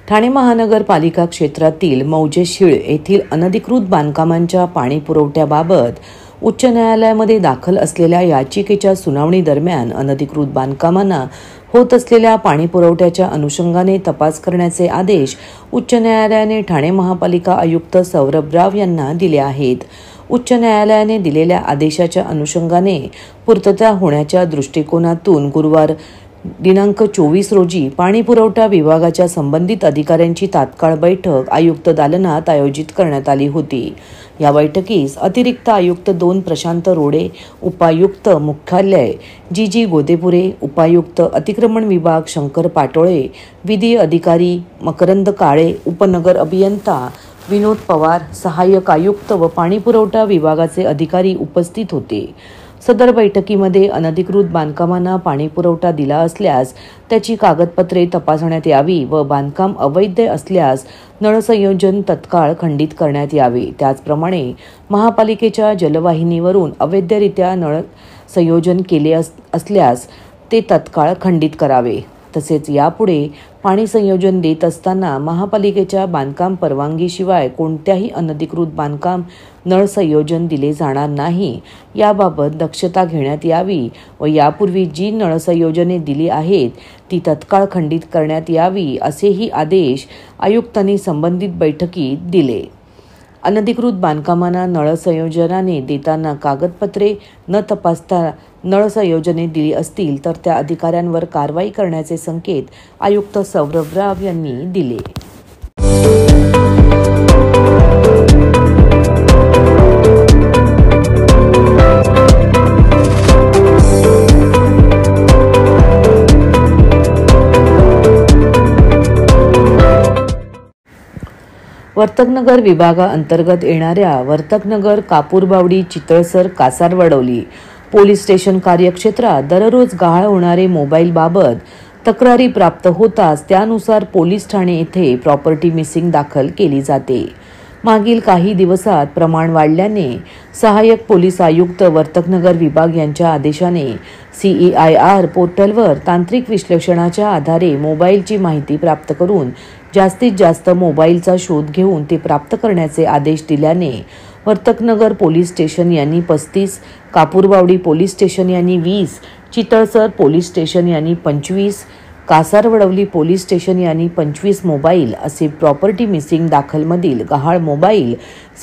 ठाणे महानगरपालिका क्षेत्रातील मौजेशीळ येथील अनधिकृत बांधकामांच्या पाणी पुरवठ्याबाबत उच्च न्यायालयामध्ये दाखल असलेल्या याचिकेच्या सुनावणी दरम्यान अनधिकृत बांधकामांना होत असलेल्या पाणी पुरवठ्याच्या अनुषंगाने तपास करण्याचे आदेश उच्च न्यायालयाने ठाणे महापालिका आयुक्त सौरभ राव यांना दिले आहेत. उच्च न्यायालयाने दिलेल्या आदेशाच्या अनुषंगाने पूर्तता होण्याच्या दृष्टिकोनातून गुरुवार दिनांक 24 रोजी पाणी पुरवठा विभागाच्या संबंधित अधिकाऱ्यांची तात्काळ बैठक आयुक्त दालनात आयोजित करण्यात आली होती. या बैठकीस अतिरिक्त आयुक्त 2 प्रशांत रोडे, उपायुक्त मुख्यालय जी गोदेपुरे, उपायुक्त अतिक्रमण विभाग शंकर पाटोळे, विधी अधिकारी मकरंद काळे, उपनगर अभियंता विनोद पवार, सहाय्यक आयुक्त व पाणी पुरवठा विभागाचे अधिकारी उपस्थित होते. सदर बैठकीमध्ये अनधिकृत बांधकामांना पाणी पुरवठा दिला असल्यास त्याची कागदपत्रे तपासण्यात यावी व बांधकाम अवैध असल्यास नळ संयोजन तत्काळ खंडित करण्यात यावे. त्याचप्रमाणे महापालिकेच्या जलवाहिनीवरून अवैधरित्या नळ संयोजन केले असल्यास ते तत्काळ खंडित करावे. तसेच यापुढे पाणी संयोजन देत असताना महापालिकेच्या बांधकाम परवानगीशिवाय कोणत्याही अनधिकृत बांधकाम नळ संयोजन दिले जाणार नाही याबाबत दक्षता घेण्यात यावी व यापूर्वी जी नळ संयोजने दिली आहेत ती तत्काळ खंडित करण्यात यावी असेही आदेश आयुक्तांनी संबंधित बैठकीत दिले. अनधिकृत बांधकामांना नळ संयोजनाने देताना कागदपत्रे न तपासता नळ संयोजने दिली असतील तर त्या अधिकाऱ्यांवर कारवाई करण्याचे संकेत आयुक्त सौरभ राव यांनी दिले. वर्तकनगर विभागाअंतर्गत येणाऱ्या वर्तकनगर, कापूरबावडी, चितळसर, कासारवडवली पोलीस स्टेशन कार्यक्षेत्रात दररोज गहाळ होणारे मोबाईलबाबत तक्रारी प्राप्त होताच त्यानुसार पोलीस ठाणे येथे प्रॉपर्टी मिसिंग दाखल केली जाते. मागील काही दिवसात प्रमाण वाढल्याने सहाय्यक पोलीस आयुक्त वर्तकनगर विभाग यांच्या आदेशाने CEIR पोर्टलवर तांत्रिक विश्लेषणाच्या आधारे मोबाईलची माहिती प्राप्त करून जास्तीत जास्त मोबाईलचा शोध घेऊन ते प्राप्त करण्याचे आदेश दिल्याने वर्तकनगर पोलीस स्टेशन यांनी 35, कापूरबावडी पोलीस स्टेशन यांनी 20, चितळसर पोलीस स्टेशन यांनी 25, कासारवडवली पोलीस स्टेशन यांनी 25 मोबाईल असे प्रॉपर्टी मिसिंग दाखलमधील गहाळ मोबाईल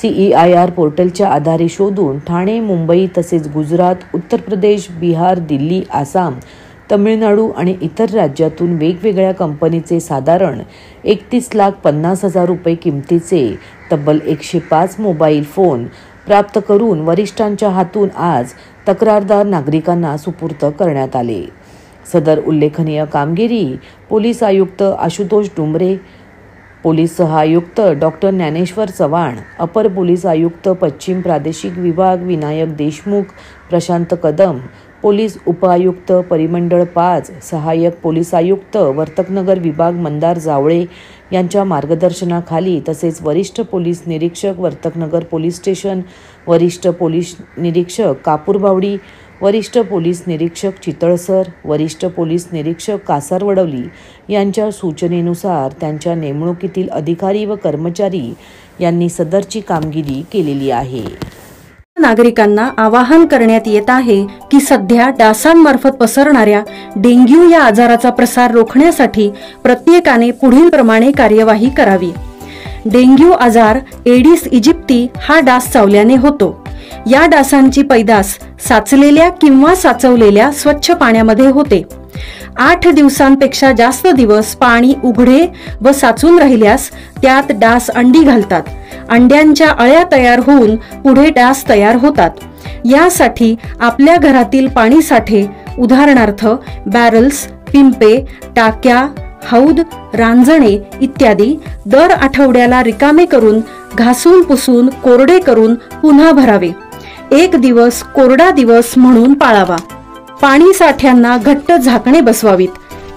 CEIR पोर्टलच्या आधारे शोधून ठाणे, मुंबई तसेच गुजरात, उत्तर प्रदेश, बिहार, दिल्ली, आसाम, तमिळनाडू आणि इतर राज्यातून वेगवेगळ्या कंपनीचे साधारण 31,50,000 रुपये किमतीचे तब्बल 105 मोबाईल फोन प्राप्त करून वरिष्ठांच्या हातून आज तक्रारदार नागरिकांना सुपूर्द करण्यात आले. सदर उल्लेखनीय कामगिरी पोलीस आयुक्त आशुतोष डुमरे, पोलीस सहायुक्त डॉक्टर ज्ञानेश्वर चव्हाण, अपर पोलीस आयुक्त पश्चिम प्रादेशिक विभाग विनायक देशमुख, प्रशांत कदम, पोलीस उपआयुक्त परिमंडळ 5, सहाय्यक पोलीस आयुक्त वर्तकनगर विभाग मंदार जावळे यांच्या मार्गदर्शनाखाली तसेच वरिष्ठ पोलीस निरीक्षक वर्तकनगर पोलीस स्टेशन, वरिष्ठ पोलीस निरीक्षक कापूरबावडी, वरिष्ठ पोलीस निरीक्षक चितळसर, वरिष्ठ पोलीस निरीक्षक कासारवडवली यांच्या सूचनेनुसार त्यांच्या नेमणुकीतील अधिकारी व कर्मचारी यांनी सदरची कामगिरी केलेली आहे. नागरिकांना आवाहन करण्यात येत आहे की सध्या डासांमार्फत पसरणाऱ्या डेंग्यू या आजाराचा प्रसार रोखण्यासाठी प्रत्येकाने पुढील प्रमाणे कार्यवाही करावी. डेंग्यू आजार एडिस इजिप्ती हा डास चावल्याने होतो. या डासांची पैदास साचलेल्या किंवा साचवलेल्या स्वच्छ पाण्यामध्ये होते. 8 दिवसांपेक्षा जास्त दिवस पाणी उघडे व साचून राहिल्यास त्यात डास अंडी घालतात. अंड्यांच्या अळ्या तयार होऊन पुढे डास तयार होतात. यासाठी आपल्या घरातील पाणी साठे उदाहरणार्थ बॅरल्स, पिंपे, टाक्या, हौद, रांजणे इत्यादी दर आठवड्याला रिकामे करून घासून पुसून कोरडे करून पुन्हा भरावे. 1 दिवस कोरडा दिवस म्हणून पाळावा. पाणी साठ्यांना घट्ट झाकणे बसवावीत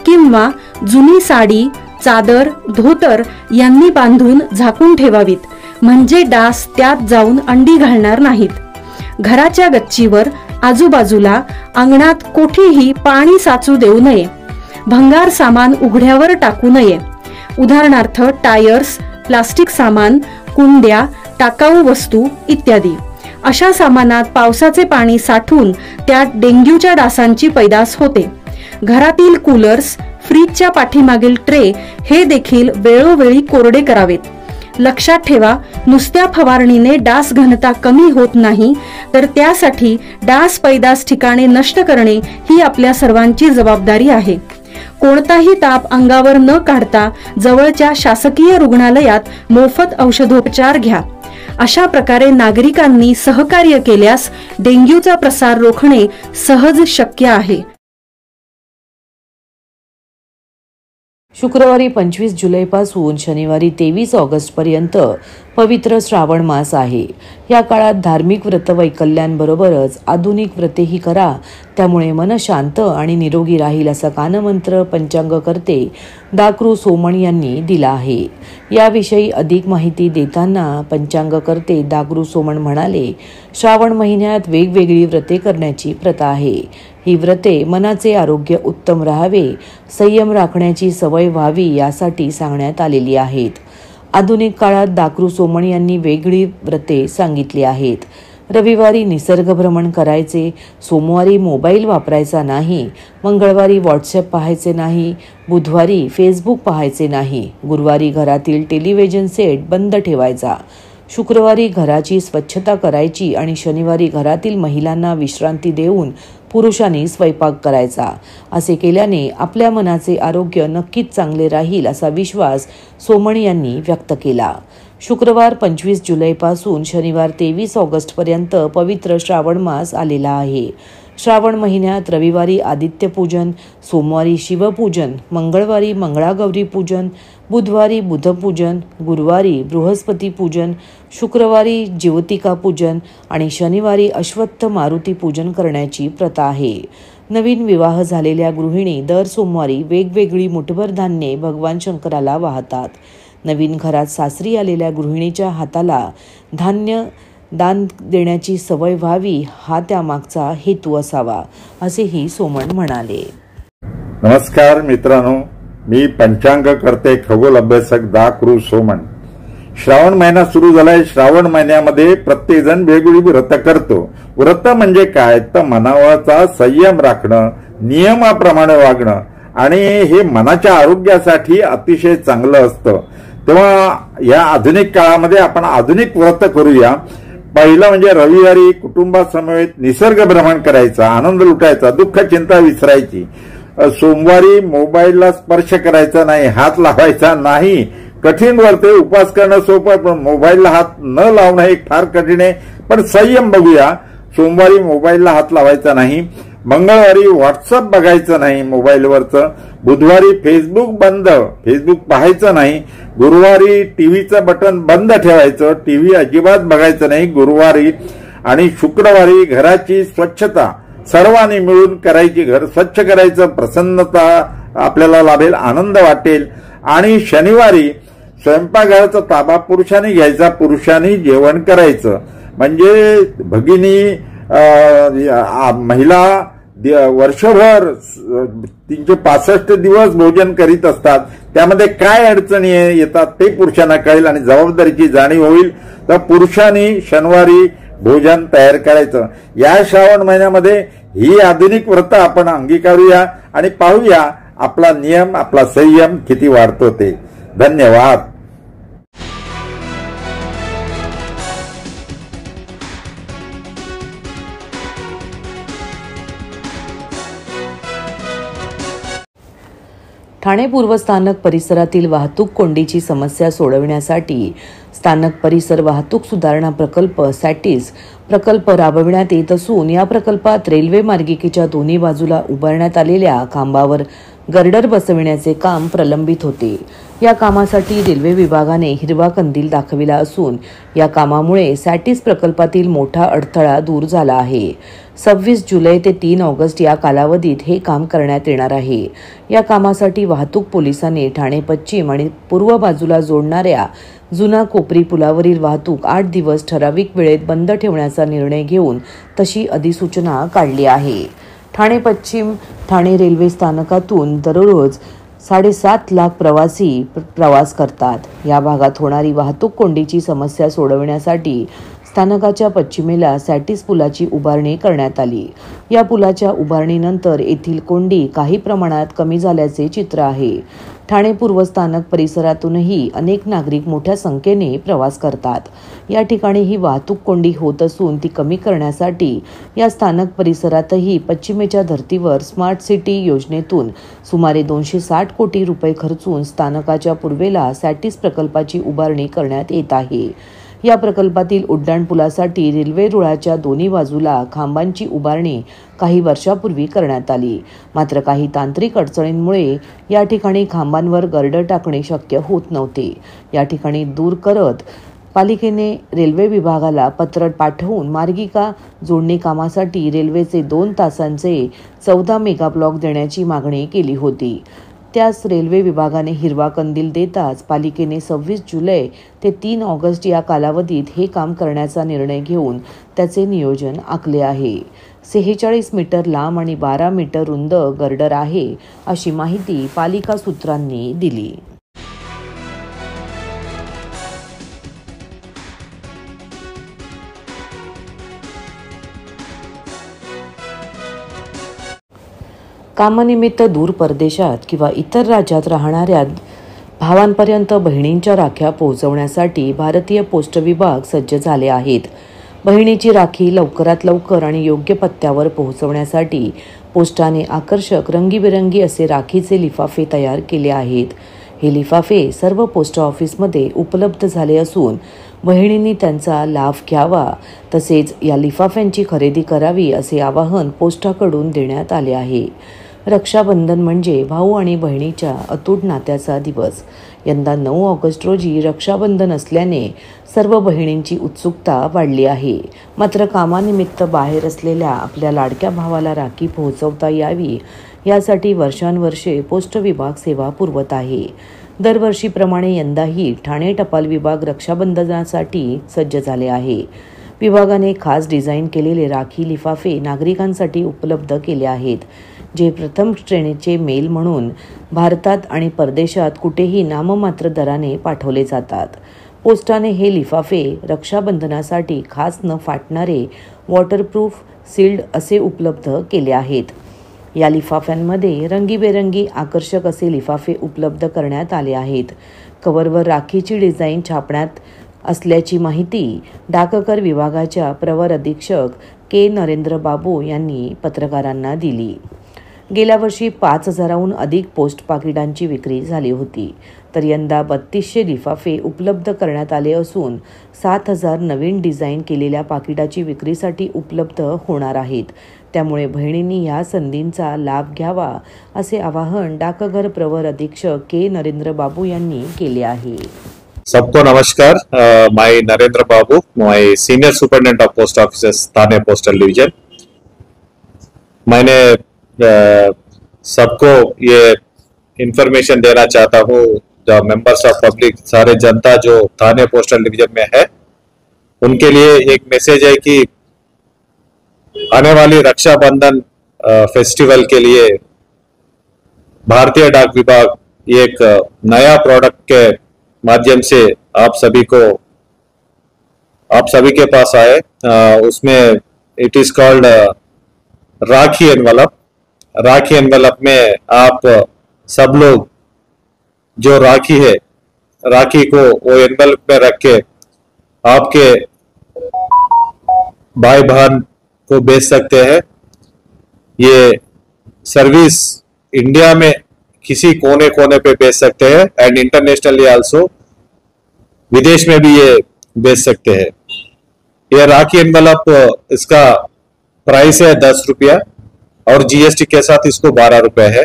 किंवा जुनी साडी, चादर, धोतर यांनी बांधून झाकून ठेवावीत, म्हणजे डास त्यात जाऊन अंडी घालणार नाहीत. घराच्या गच्चीवर, आजूबाजूला, अंगणात कोठेही पाणी साचू देऊ नये. भंगार सामान उघड्यावर टाकू नये. उदाहरणार्थ टायर्स, प्लास्टिक सामान, कुंड्या, टाकाऊ वस्तू इत्यादी. अशा सामानात पावसाचे पाणी साठून त्यात डेंग्यूच्या डासांची पैदास होते. घरातील कूलर्स, फ्रीजच्या पाठीमागील ट्रे हे देखील वेळोवेळी कोरडे करावेत. लक्षात ठेवा, नुसत्या फवारणीने डास घनता कमी होत नाही, तर त्यासाठी डास पैदास ठिकाणे नष्ट करणे ही आपल्या सर्वांची जबाबदारी आहे. कोणताही ताप अंगावर न काढता जवळच्या शासकीय रुग्णालयात मोफत औषधोपचार घ्या. अशा प्रकारे नागरिकांनी सहकार्य केल्यास डेंग्यूचा प्रसार रोखणे सहज शक्य आहे. शुक्रवारी 25 जुलैपासून शनिवारी 23 ऑगस्टपर्यंत पवित्र श्रावण मास आहे. या काळात धार्मिक व्रतवैकल्यांबरोबरच आधुनिक व्रतेही करा, त्यामुळे मन शांत आणि निरोगी राहील असा कानमंत्र पंचांगकर्ते दाकृ सोमण यांनी दिला आहे. याविषयी अधिक माहिती देताना पंचांगकर्ते दाकृ सोमण म्हणाले, श्रावण महिन्यात वेगवेगळी व्रते करण्याची प्रथा आहे. ही व्रते मनाचे आरोग्य उत्तम राहावे, संयम राखण्याची सवय व्हावी यासाठी सांगण्यात आलेली आहेत. आधुनिक काळात दाकृ सोमण यांनी वेगळी व्रते सांगितली आहेत. रविवारी निसर्ग भ्रमण करायचे, सोमवारी मोबाईल वापरायचा नाही, मंगळवारी व्हॉट्सअप पाहायचे नाही, बुधवारी फेसबुक पाहायचे नाही, गुरुवारी घरातील टेलिव्हिजन सेट बंद ठेवायचा, शुक्रवारी घराची स्वच्छता करायची आणि शनिवारी घरातील महिलांना विश्रांती देऊन पुरुषांनी स्वयंपाक करायचा. असे केल्याने आपल्या मनाचे आरोग्य नक्कीच चांगले राहील असा विश्वास सोमण यांनी व्यक्त केला. शुक्रवार 25 जुलैपासून शनिवार 23 ऑगस्टपर्यंत पवित्र श्रावण मास आलेला आहे. श्रावण महिन्यात रविवारी आदित्यपूजन, सोमवारी शिवपूजन, मंगळवारी मंगळागौरी पूजन, बुधवारी बुधपूजन, गुरुवारी बृहस्पती पूजन, शुक्रवारी ज्योतिका पूजन आणि शनिवारी अश्वत्थ मारुती पूजन करण्याची प्रथा आहे. नवीन विवाह झालेल्या गृहिणी दर सोमवारी वेगवेगळी मुठभर धान्ये भगवान शंकराला वाहतात. नवीन घरात सासरी आलेल्या गृहिणीच्या हाताला धान्य दान देण्याची सवय व्हावी, हा त्यामागचा हेतू असावा, असेही सोमण म्हणाले. नमस्कार मित्रांनो, मी पंचांगकर्ते खगोल अभ्यासक दाकृ सोमण. श्रावण महिना सुरू झालाय. श्रावण महिन्यामध्ये प्रत्येक जण वेगवेगळी व्रत करतो. व्रत म्हणजे काय, तर मनाचा संयम राखणं, नियमाप्रमाणे वागणं आणि हे मनाच्या आरोग्यासाठी अतिशय चांगलं असतं. तेव्हा या आधुनिक काळामध्ये आपण आधुनिक व्रत करूया. पहिलं म्हणजे रविवारी कुटुंबासमवेत निसर्ग भ्रमण करायचा, आनंद लुटायचा, दुःख चिंता विसरायची. सोमवारी मोबाईलला स्पर्श करायचा नाही, हात लावायचा नाही. कठीण व्रते उपवास करणं सोपं, पण मोबाईलला हात न लावणं हे फार कठीण आहे. पण संयम बघूया. सोमवारी मोबाईलला हात लावायचा नाही. मंगळवारी व्हॉट्सअप बघायचं नाही मोबाईलवरचं. बुधवारी फेसबुक बंद, फेसबुक पाहायचं नाही. गुरुवारी टीव्हीचं बटन बंद ठेवायचं, टीव्ही अजिबात बघायचं नाही गुरुवारी. आणि शुक्रवारी घराची स्वच्छता सर्वांनी मिळून करायची. घर स्वच्छ करायचं, प्रसन्नता आपल्याला लाभेल, आनंद वाटेल. आणि शनिवारी स्वयंपाकघराचा ताबा पुरुषांनी घ्यायचा, पुरुषांनी जेवण करायचं. म्हणजे भगिनी महिला वर्षभर 365 दिवस भोजन करीत असतात. त्यामध्ये काय अडचणी येतात ते पुरुषांना कळेल आणि जबाबदारीची जाणीव होईल. तर पुरुषांनी शनिवारी भोजन तयार करायचं. या श्रावण महिन्यामध्ये ही आधुनिक व्रत आपण अंगीकारूया आणि पाहूया आपला नियम, आपला संयम किती वाढतो ते. धन्यवाद. ठाणे पूर्व स्थानक परिसरातील वाहतूक कोंडीची समस्या सोडविण्यासाठी स्थानक परिसर वाहतूक सुधारणा प्रकल्प सॅटिस प्रकल्प राबविण्यात येत असून या प्रकल्पात रेल्वे मार्गिकेच्या दोन्ही बाजूला उभारण्यात आलेल्या खांबावर गर्डर बसविण्याचे काम प्रलंबित होते. या कामासाठी रेल्वे विभागाने हिरवा कंदील दाखविला असून या कामामुळे सॅटिस प्रकल्पातील मोठा अडथळा दूर झाला आहे. 26 जुलै ते 3 ऑगस्ट या कालावधीत हे काम करण्यात येणार आहे. या कामासाठी वाहतूक पोलिसांनी ठाणे पश्चिम आणि पूर्व बाजूला जोडणाऱ्या जुना कोपरी पुलावरील वाहतूक 8 दिवस ठराविक वेळेत बंद ठेवण्याचा निर्णय घेऊन तशी अधिसूचना काढली आहे. ठाणे पश्चिम ठाणे रेल्वे स्थानकातून दररोज 7.5 लाख प्रवासी प्रवास करतात. या भागात होणारी वाहतूक कोंडीची समस्या सोडवण्यासाठी स्थानकाच्या पश्चिमेला सॅटिस पुलाची उभारणी करण्यात आली. या पुलाच्या उभारणीनंतर येथील कोंडी काही प्रमाणात कमी झाल्याचे चित्र आहे. ठाणे पूर्व स्थानक परिसरातूनही अनेक नागरिक मोठ्या संख्येने प्रवास करतात. या ठिकाणी ही वाहतूक कोंडी होत असून ती कमी करण्यासाठी या स्थानक परिसरातही पश्चिमेच्या धर्तीवर स्मार्ट सिटी योजनेतून सुमारे 260 कोटी रुपये खर्चून स्थानकाच्या पूर्वेला सॅटिस प्रकल्पाची उभारणी करण्यात येत आहे. या प्रकल्पातील उड्डाणपुलासाठी रेल्वे रुळाच्या दोन्ही बाजूला खांबांची उभारणी काही वर्षापूर्वी करण्यात आली. मात्र काही तांत्रिक अडचणींमुळे या ठिकाणी खांबांवर गर्डर टाकणे शक्य होत नव्हते. या ठिकाणी दूर करत पालिकेने रेल्वे विभागाला पत्र पाठवून मार्गिका जोडणी कामासाठी रेल्वेचे 2 तासांचे 14 मेगा ब्लॉक देण्याची मागणी केली होती. त्यास रेल्वे विभागाने हिरवा कंदील देताच पालिकेने 26 जुलै ते 3 ऑगस्ट या कालावधीत हे काम करण्याचा निर्णय घेऊन त्याचे नियोजन आखले आहे. 46 मीटर लांब आणि 12 मीटर रुंद गर्डर आहे, अशी माहिती पालिका सूत्रांनी दिली. कामानिमित्त दूर परदेशात किंवा इतर राज्यात राहणाऱ्या भावांपर्यंत बहिणींच्या राख्या पोहोचवण्यासाठी भारतीय पोस्ट विभाग सज्ज झाले आहेत. बहिणीची राखी लवकरात लवकर आणि योग्य पत्त्यावर पोहोचवण्यासाठी पोस्टाने आकर्षक रंगीबेरंगी असे राखीचे लिफाफे तयार केले आहेत. हे लिफाफे सर्व पोस्ट ऑफिसमध्ये उपलब्ध झाले असून बहिणींनी त्यांचा लाभ घ्यावा तसेच या लिफाफ्यांची खरेदी करावी असे आवाहन पोस्टाकडून देण्यात आले आहे. रक्षाबंधन म्हणजे भाऊ आणि बहिणीच्या अतूट नात्याचा दिवस. यंदा 9 ऑगस्ट रोजी रक्षाबंधन असल्याने सर्व बहिणींची उत्सुकता वाढली आहे. मात्र कामानिमित्त बाहेर असलेल्या आपल्या लाडक्या भावाला राखी पोहोचवता यावी यासाठी वर्षानुवर्षे पोस्ट विभाग सेवा पुरवत आहे. दरवर्षीप्रमाणे यंदाही ठाणे टपाल विभाग रक्षाबंधनासाठी सज्ज झाले आहे. विभागाने खास डिझाईन केलेले राखी लिफाफे नागरिकांसाठी उपलब्ध केले आहेत, जे प्रथम श्रेणीचे मेल म्हणून भारतात आणि परदेशात कुठेही नाममात्र दराने पाठवले जातात. पोस्टाने हे लिफाफे रक्षाबंधनासाठी खास न फाटणारे वॉटरप्रूफ सील्ड असे उपलब्ध केले आहेत. या लिफाफ्यांमध्ये रंगीबेरंगी आकर्षक असे लिफाफे उपलब्ध करण्यात आले आहेत. कव्हरवर राखीची डिझाईन छापण्यात असल्याची माहिती डाककर विभागाच्या प्रवर अधीक्षक के नरेंद्र बाबू यांनी पत्रकारांना दिली. गेल्या वर्षी 5,000हून अधिक पोस्ट पाकिटांची विक्री झाली होती, तर यंदा 3200 लिफाफे उपलब्ध करण्यात आले असून 7,000 नवीन डिझाईन केलेल्या पाकिटाची विक्रीसाठी उपलब्ध होणार आहेत. त्यामुळे बहिणींनी या संधींचा लाभ घ्यावा असे आवाहन डाकघर प्रवर अधीक्षक के नरेंद्र बाबू यांनी केले आहे. सबको नमस्कार. माय नरेंद्र बाबू, माय senior superintendent of post offices Thane postal division. मैंने सबको ये इंफॉर्मेशन देना चाहता हूँ, जो मेंबर्स ऑफ पब्लिक, सारे जनता जो थाने पोस्टल डिवीजन में है, उनके लिए एक मैसेज है कि आने वाली रक्षाबंधन फेस्टिवल के लिए भारतीय डाक विभाग एक नया प्रोडक्ट के माध्यम से आप सभी के पास आए. उसमें it is called rakhi envelope. Rakhi envelope में आप सब लोग जो राखी है, राखी को वो एनवलप में रख के आपके भाई बहन को बेच सकते हैं. ये सर्विस इंडिया में किसी कोने कोने पे बेच सकते हैं एंड इंटरनेशनली आल्सो, विदेश में भी ये बेच सकते हैं. ये राखी एनवलप, इसका प्राइस है 10 रुपया और जीएसटी के साथ इसको 12 रुपये है.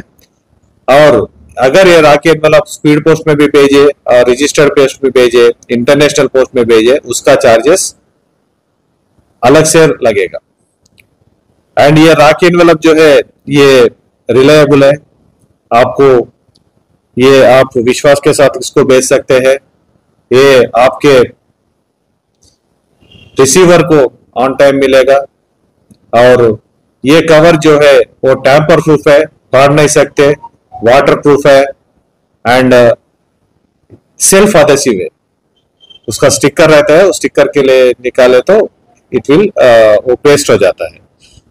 और अगर ये राखी एनवलप स्पीड पोस्ट में भी भेजे और रजिस्टर्ड पोस्ट में भेजे, इंटरनेशनल पोस्ट में भेजे, उसका चार्जेस अलग से लगेगा. एंड ये राखी एनवलप जो है ये रिलायबल है. आपको ये आप विश्वास के साथ इसको भेज सकते हैं. ये आपके रिसीवर को ऑन टाइम मिलेगा. और ये कवर जो है वो टैम्पर प्रूफ है, फाड़ नहीं सकते, वाटर प्रूफ है, एंड सेल्फ अडेसिव है, उसका स्टिकर रहता है, उस स्टिकर के लिए निकाले तो इट विल वो पेस्ट हो जाता है।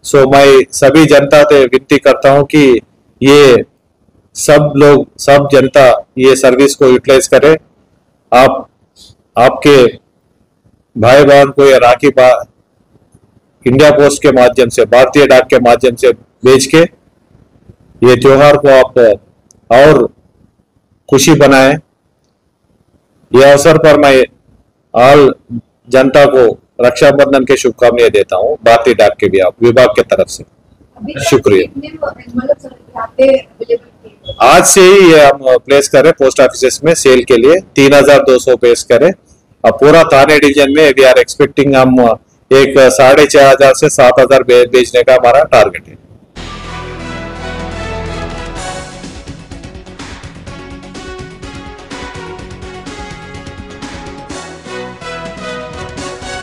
सो मैं सभी जनता से विनती करता हूं कि ये सब लोग, सब जनता ये सर्विस को यूटिलाइज करे। आप आपके भाई बहन को या राखी इंडिया पोस्ट के माध्यम से, भारतीय डाक के माध्यम से भेज के ये त्योहार को आप और खुशी बनाएं। यह अवसर पर मैं ऑल जनता को रक्षाबंधन के शुभकामनाएं देता हूं, भारतीय डाक के विभाग के तरफ से। शुक्रिया। आज से ही ये हम प्लेस करें पोस्ट ऑफिस में सेल के लिए 3200 पेश करें। अब पूरा थाने डिवीजन में वी आर एक्सपेक्टिंग हम एक 6500 से 7000 बेचने का हमारा टारगेट है।